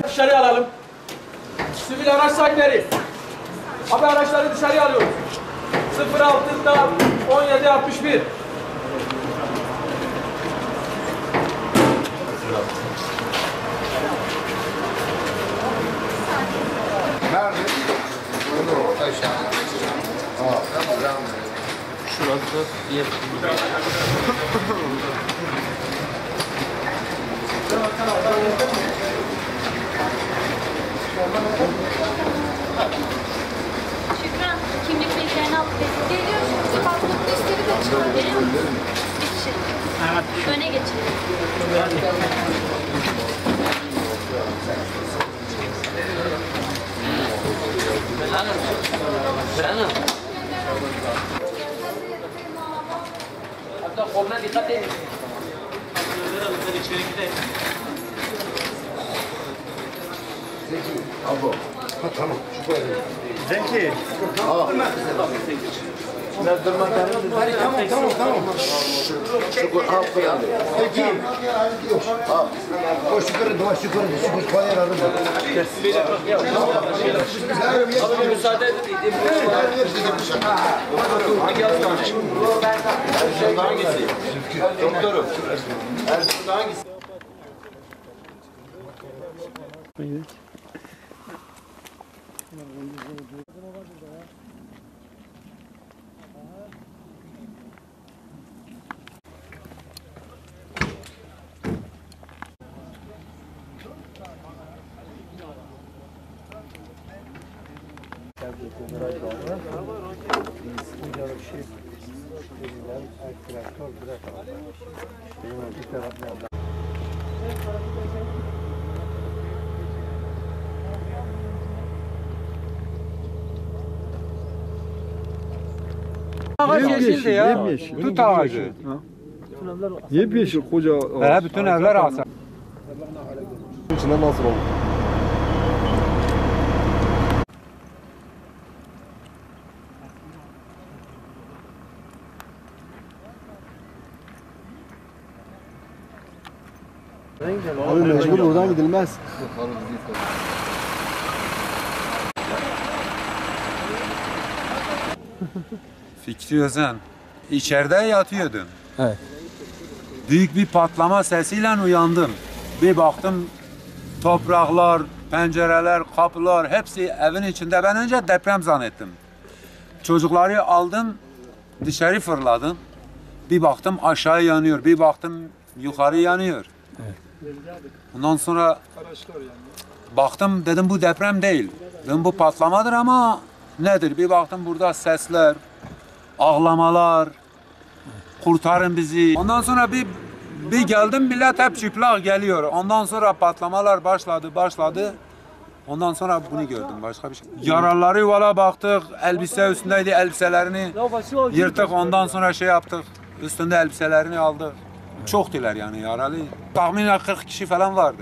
Dışarıya alalım. Sivil araç sahipleri. Abi araçları dışarıya alıyoruz. 06'da 1761. Nerede? Şurası yer. Şükran, kimlik bilgilerini alıp geliyor. Pasaport listeli de çıkar. Veriyor musun? Evet. Öne geçelim. Benim. Hatta koluna dikkat edin. Zeki, abo. Ha tamam, şu böyle. Zeki. Tamam. Şükür, ha falan. Zeki. Yok, ha. O şükür, dua şükür, şükür koyar arım. Abi müsaade edin. Hangi hastane? Hangisi? Doktorum. Hangisi? Ağaç yeşildi ya. Yemyeşil. Tut ağacı. Yemyeşil koca ağaç. Bütün evler ağaç. İçine nasıl olur? Abi mecbur oradan gidilmez. Fikri Özen, içeride yatıyordum. Evet. Büyük bir patlama sesiyle uyandım. Bir baktım topraklar, pencereler, kapılar hepsi evin içinde. Ben önce deprem zannettim. Çocukları aldım, dışarı fırladım. Bir baktım aşağı yanıyor, bir baktım yukarı yanıyor. Ondan sonra baktım dedim bu deprem değil. Dedim bu patlamadır ama nedir? Bir baktım burada sesler, ağlamalar, kurtarın bizi. Ondan sonra bir geldim millet hep çıplak geliyor. Ondan sonra patlamalar başladı. Ondan sonra bunu gördüm başka bir şey. Yaraları valla baktık elbise üstündeydi elbiselerini yırttık ondan sonra şey yaptık. Üstünde elbiselerini aldık. Çoktular yani yaralı. Tahminen 40 kişi falan vardı.